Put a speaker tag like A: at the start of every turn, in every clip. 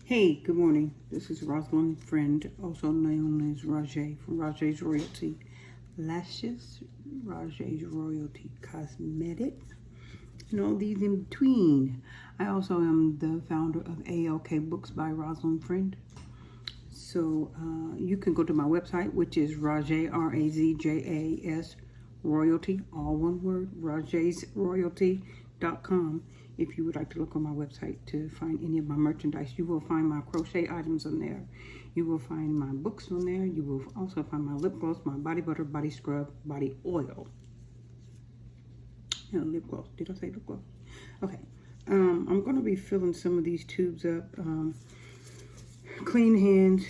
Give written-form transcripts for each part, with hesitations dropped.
A: Hey, good morning. This is Rosalind Friend, also known as Rajay from Rajay's Royalty Lashes, Rajay's Royalty Cosmetics, and all these in between. I also am the founder of ALK Books by Rosalind Friend. So you can go to my website, which is Rajay, R-A-Z-J-A-S, Royalty, all one word, rajaysroyalty.com. If you would like to look on my website to find any of my merchandise, you will find my crochet items on there. You will find my books on there. You will also find my lip gloss, my body butter, body scrub, body oil. No, lip gloss. Did I say lip gloss? Okay. I'm going to be filling some of these tubes up. Clean hands.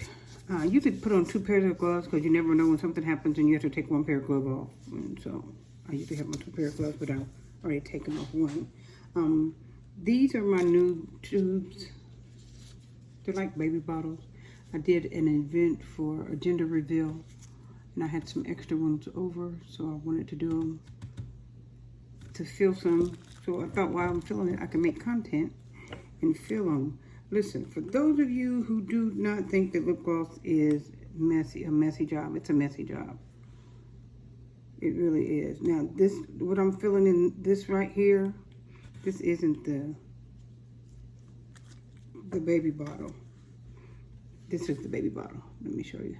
A: You could put on 2 pairs of gloves because you never know when something happens and you have to take 1 pair of gloves off. And so I usually have my 2 pair of gloves, but I've already taken off 1. These are my new tubes. They're like baby bottles. I did an event for a gender reveal and I had some extra ones over, so I wanted to do them to fill some. So I thought while I'm filling it, I can make content and fill them. Listen, for those of you who do not think that lip gloss is a messy job, it's a messy job. It really is. Now, this, what I'm filling in this right here, this isn't the baby bottle. This is the baby bottle. Let me show you.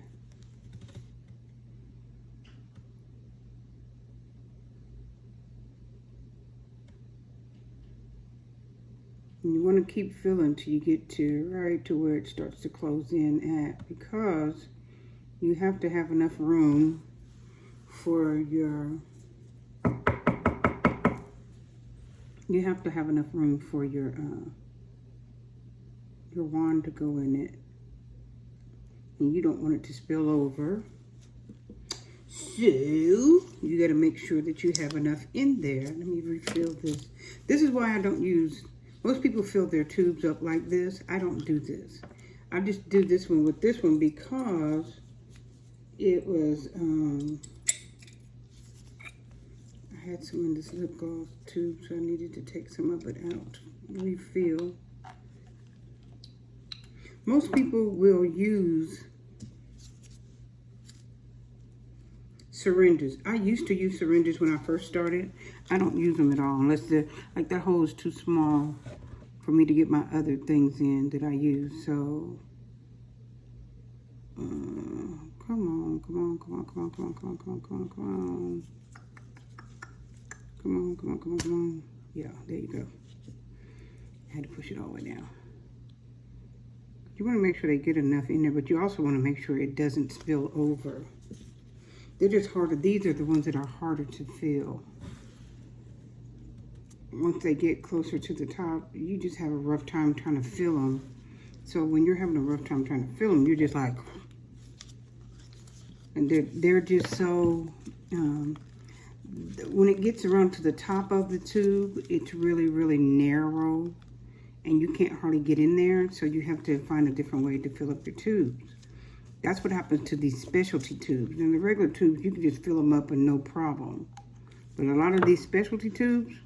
A: And you want to keep filling till you get to right to where it starts to close in at, because you have to have enough room for your wand to go in it, and you don't want it to spill over. So you got to make sure that you have enough in there. Let me refill this. This is why I don't use, most people fill their tubes up like this. I don't do this. I just do this one with this one because it was, I had some in this lip gloss tube, so I needed to take some of it out, refill. Most people will use syringes. I used to use syringes when I first started. I don't use them at all unless they're, like, that hole is too small for me to get my other things in that I use. So, come on. Yeah, there you go. I had to push it all the way down. You want to make sure they get enough in there, but you also want to make sure it doesn't spill over. They're just harder. These are the ones that are harder to fill. Once they get closer to the top, you just have a rough time trying to fill them. So when you're having a rough time trying to fill them, you're just like, and they're just so, when it gets around to the top of the tube, it's really, really narrow. And you can't hardly get in there, so you have to find a different way to fill up your tubes. That's what happens to these specialty tubes. In the regular tubes, you can just fill them up and no problem. But a lot of these specialty tubes,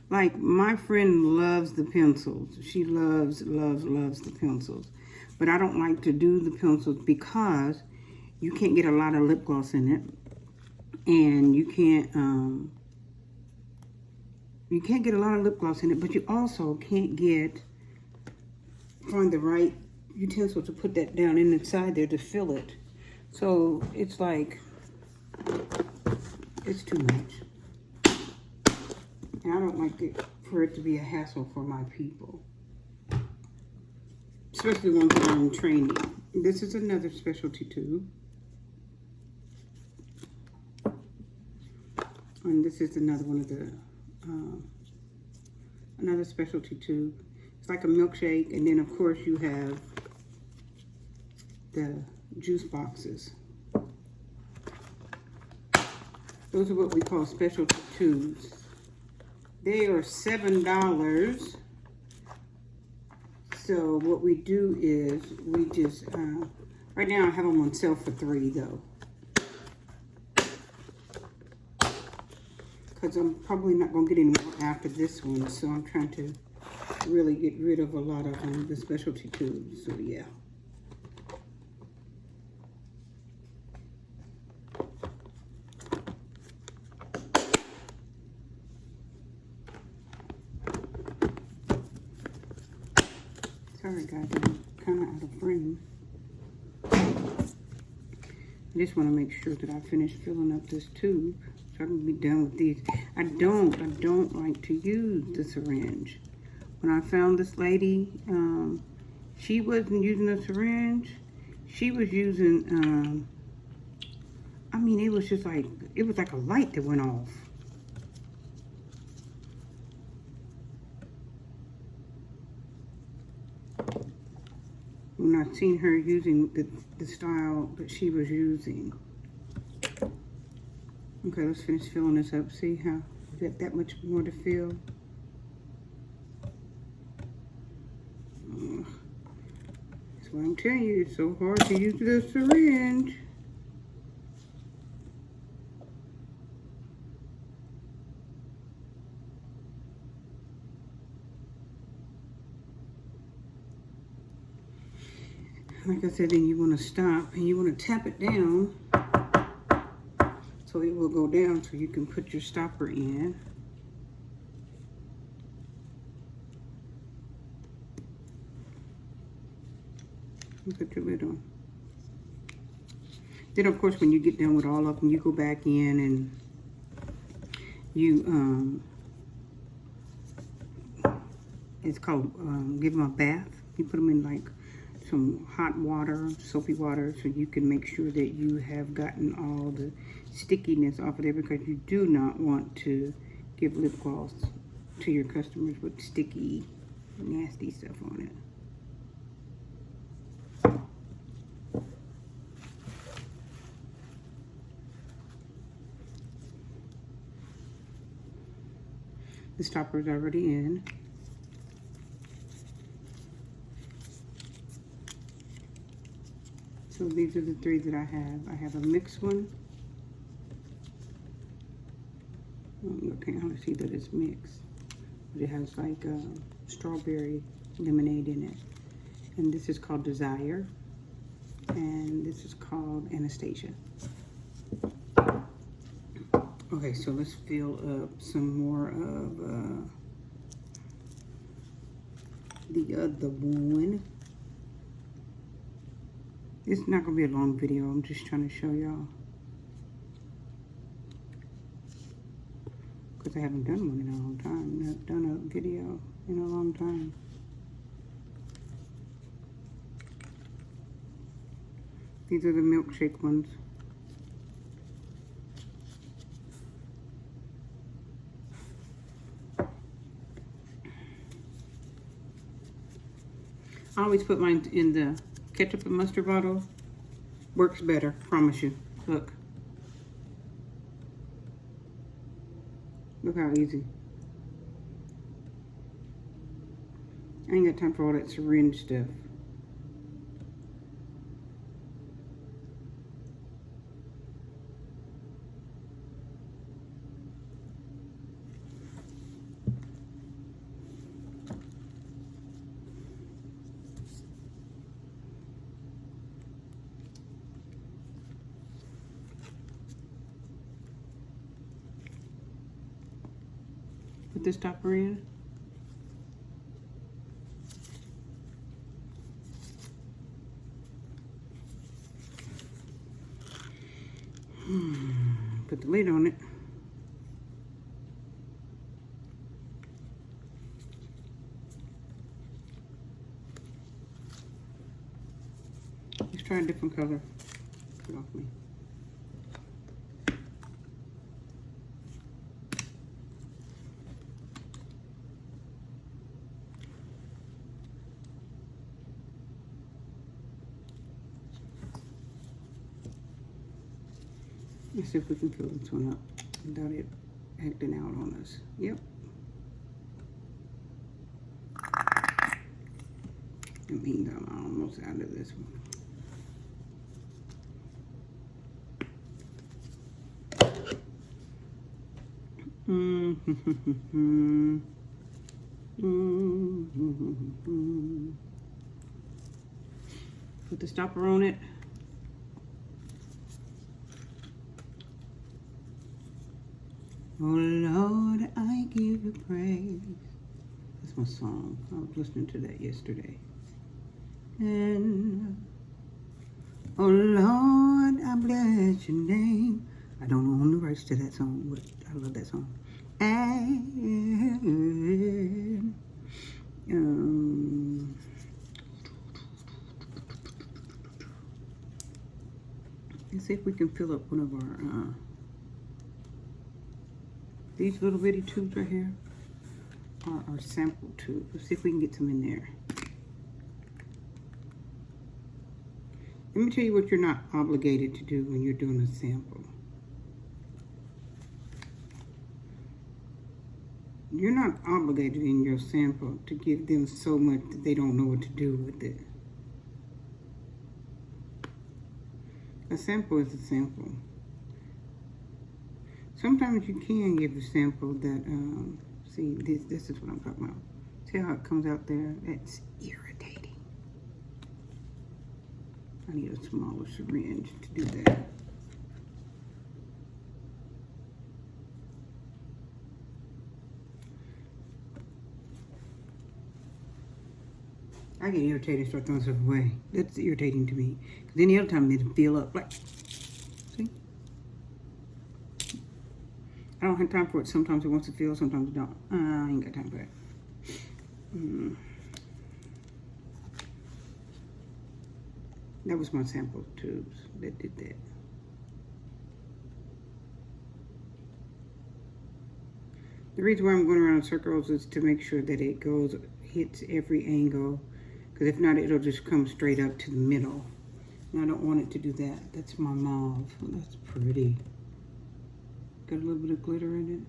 A: like my friend loves the pencils. She loves the pencils. But I don't like to do the pencils because you can't get a lot of lip gloss in it. And you can't get a lot of lip gloss in it, but you also can't find the right utensil to put that down inside there to fill it. So it's like, it's too much. And I don't like it for it to be a hassle for my people, especially ones that are in training. This is another specialty tube. And this is another one of the, another specialty tube. It's like a milkshake, and then of course you have the juice boxes. Those are what we call specialty tubes. They are $7. So what we do is we just, right now I have them on sale for $3 though. Because I'm probably not going to get any more after this one, so I'm trying to really get rid of a lot of the specialty tubes. So yeah. Sorry guys, I'm kind of out of frame. I just want to make sure that I finish filling up this tube so I can be done with these. I don't like to use the syringe. When I found this lady, she wasn't using a syringe. She was using, I mean, it was just like, it was like a light that went off. When I seen her using the style that she was using. Okay, let's finish filling this up. See how we got that much more to fill? That's why I'm telling you, it's so hard to use the syringe. Like I said, then you want to stop and you want to tap it down so it will go down so you can put your stopper in. And put your lid on. Then of course when you get done with all of them, you go back in and you it's called give them a bath. You put them in like some hot water, soapy water, so you can make sure that you have gotten all the stickiness off of there, because you do not want to give lip gloss to your customers with sticky, nasty stuff on it. The stopper is already in. So these are the three that I have. I have a mixed one. You can't hardly see that it's mixed, but it has like strawberry lemonade in it. And this is called Desire, and this is called Anastasia. Okay, so let's fill up some more of the other one. It's not gonna be a long video. I'm just trying to show y'all, because I haven't done one in a long time. I've done a video in a long time. These are the milkshake ones. I always put mine in the ketchup and mustard bottle. Works better, promise you. Look. Look how easy. I ain't got time for all that syringe stuff. Put this stopper in. Put the lid on it. Let's try a different color. Get off me. Let's see if we can fill this one up without it acting out on us. Yep. It means I'm almost out of this one. Put the stopper on it. Oh Lord, I give you praise. That's my song. I was listening to that yesterday. And oh Lord, I bless your name. I don't own the rights to that song, but I love that song. And let's see if we can fill up one of our these little bitty tubes right here are our sample tubes. Let's see if we can get some in there. Let me tell you what you're not obligated to do when you're doing a sample. You're not obligated in your sample to give them so much that they don't know what to do with it. A sample is a sample. Sometimes you can give a sample that, see, this is what I'm talking about. See how it comes out there? That's irritating. I need a smaller syringe to do that. I get irritated and start throwing stuff away. That's irritating to me. Because any other time it'll fill up. Like, see? I don't have time for it. Sometimes it wants to fill, sometimes it don't. I ain't got time for that. That was my sample tubes that did that. The reason why I'm going around in circles is to make sure that it hits every angle. Because if not, it'll just come straight up to the middle. And I don't want it to do that. That's my mauve. That's pretty. Got a little bit of glitter in it.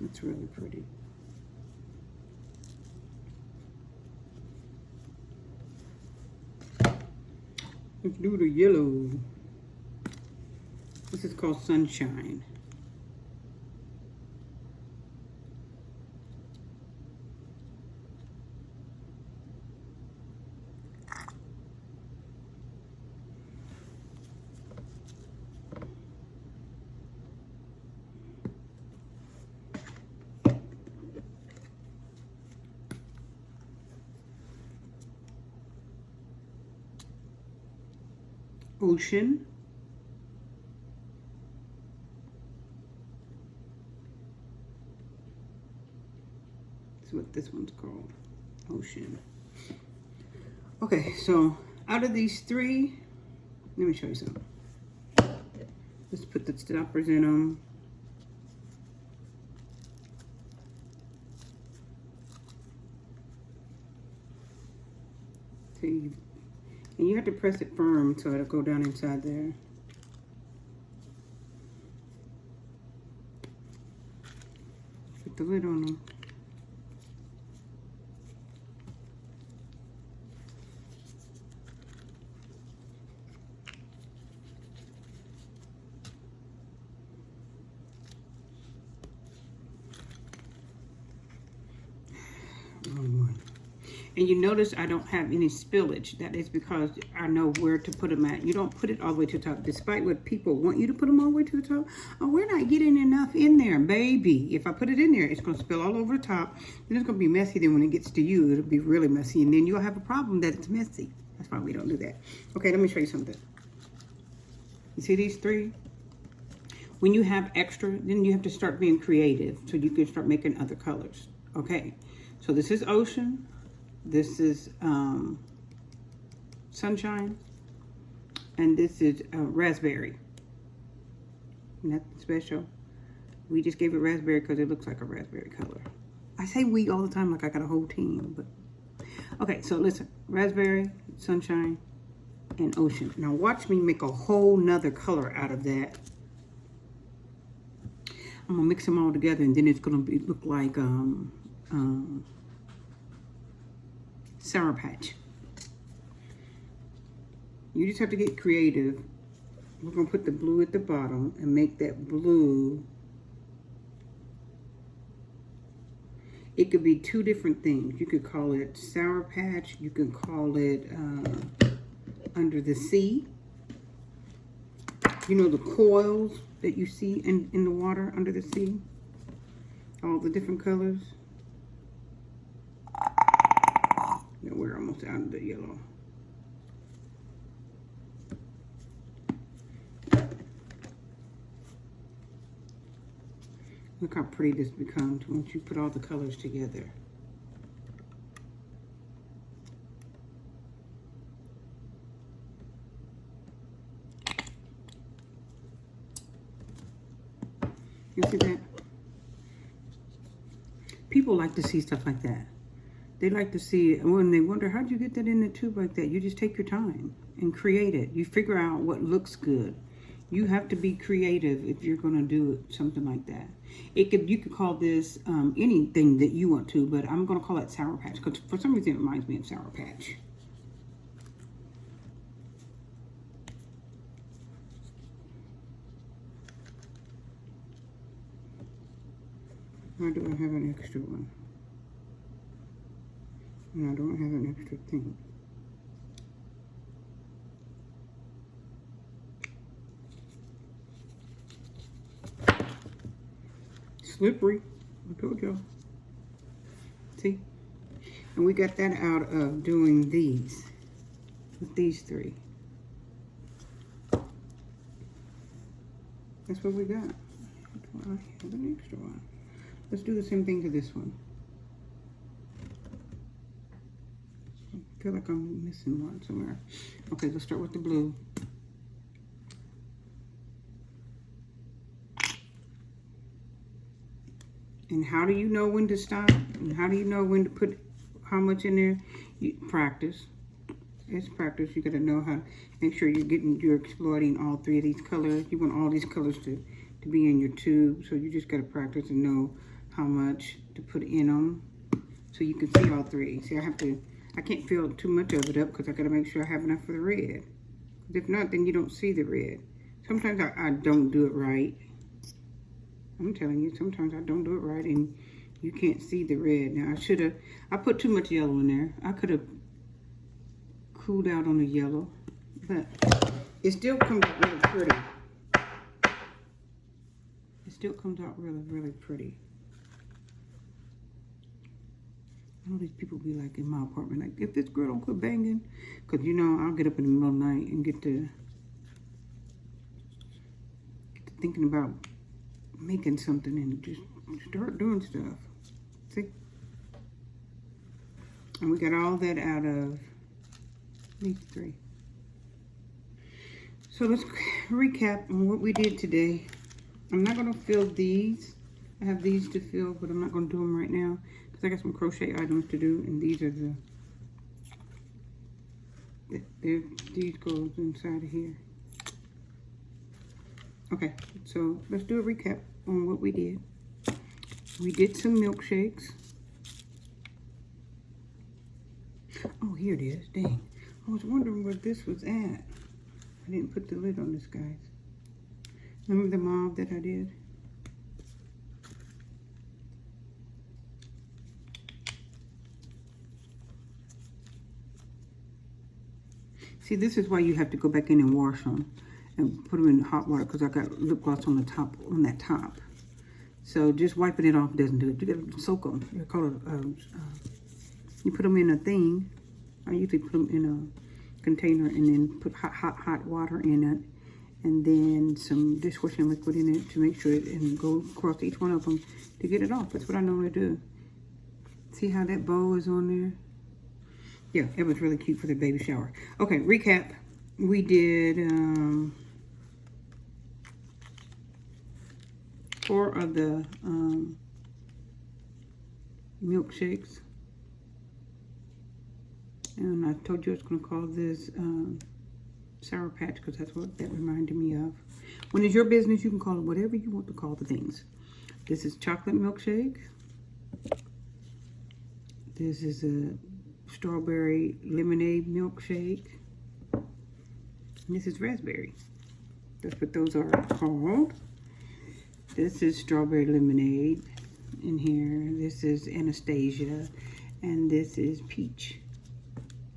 A: That's really pretty. Let's do the yellow. This is called Sunshine. Ocean. That's what this one's called. Ocean. Okay, so out of these three, let me show you something. Let's put the stoppers in them. See, and you have to press it firm so it'll go down inside there. Put the lid on them. And you notice I don't have any spillage. That is because I know where to put them at. You don't put it all the way to the top. Despite what people want you to put them all the way to the top. Oh, we're not getting enough in there, baby. If I put it in there, it's going to spill all over the top. Then it's going to be messy. Then when it gets to you, it'll be really messy. And then you'll have a problem that it's messy. That's why we don't do that. Okay, let me show you something. You see these three? When you have extra, then you have to start being creative so you can start making other colors. Okay, so this is Ocean. This is Sunshine, and this is Raspberry. Nothing special. We just gave it Raspberry because it looks like a raspberry color. I say we all the time like I got a whole team, but okay. So listen, Raspberry, Sunshine, and Ocean. Now watch me make a whole nother color out of that. I'm gonna mix them all together, and then it's gonna look like Sour Patch. You just have to get creative. We're gonna put the blue at the bottom and make that blue. It could be two different things. You could call it Sour Patch. You can call it Under the Sea. You know the coils that you see in the water under the sea? All the different colors. No, we're almost out of the yellow. Look how pretty this becomes once you put all the colors together. You see that? People like to see stuff like that. They like to see it, and when they wonder, how'd you get that in the tube like that? You just take your time and create it. You figure out what looks good. You have to be creative if you're going to do something like that. You could call this anything that you want to, but I'm going to call it Sour Patch because for some reason it reminds me of Sour Patch. Or do I have an extra one? No, I don't have an extra thing. Slippery. I told y'all. See? And we got that out of doing these. With these three. That's what we got. I have an extra one. Let's do the same thing to this one. I feel like I'm missing one somewhere. Okay, let's start with the blue. And how do you know when to stop? And how do you know when to put how much in there? You practice. It's practice. You gotta know how. Make sure you're exploiting all three of these colors. You want all these colors to be in your tube. So you just gotta practice and know how much to put in them, so you can see all three. See, I can't fill too much of it up because I gotta make sure I have enough for the red. If not, then you don't see the red. Sometimes I don't do it right. I'm telling you, sometimes I don't do it right and you can't see the red. Now I put too much yellow in there. I could have cooled out on the yellow, but it still comes out really pretty. It still comes out really, really pretty. I know these people be like in my apartment, like, if this girl don't quit banging, because you know, I'll get up in the middle of the night and get to thinking about making something and just start doing stuff. See? And we got all that out of these three. So let's recap on what we did today. I'm not going to fill these. I have these to fill, but I'm not going to do them right now because I got some crochet items to do, and these are these goes inside of here. Okay, so let's do a recap on what we did. We did some milkshakes. Oh, here it is. Dang. I was wondering where this was at. I didn't put the lid on this, guys. Remember the mauve that I did? See, this is why you have to go back in and wash them and put them in hot water, because I got lip gloss on the top, on that top. So just wiping it off doesn't do it. You gotta soak them. You put them in a thing. I usually put them in a container and then put hot water in it, and then some dishwashing liquid in it to make sure it, and go across each one of them to get it off. That's what I normally do. See how that bow is on there? Yeah, it was really cute for the baby shower. Okay, recap. We did 4 of the milkshakes. And I told you I was going to call this Sour Patch because that's what that reminded me of. When it's your business, you can call it whatever you want to call the things. This is chocolate milkshake. This is a strawberry lemonade milkshake. And this is raspberry. That's what those are called. This is strawberry lemonade. in here. This is Anastasia, and this is Peach.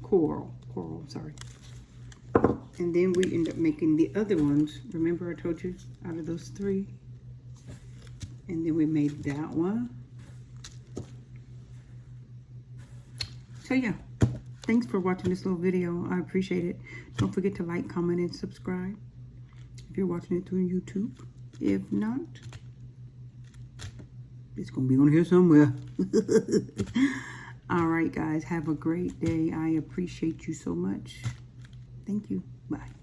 A: Coral, sorry. And then we end up making the other ones. Remember I told you out of those 3? And then we made that one. So yeah, thanks for watching this little video. I appreciate it. Don't forget to like, comment, and subscribe if you're watching it through YouTube. If not, it's gonna be on here somewhere. All right, guys, have a great day. I appreciate you so much. Thank you. Bye.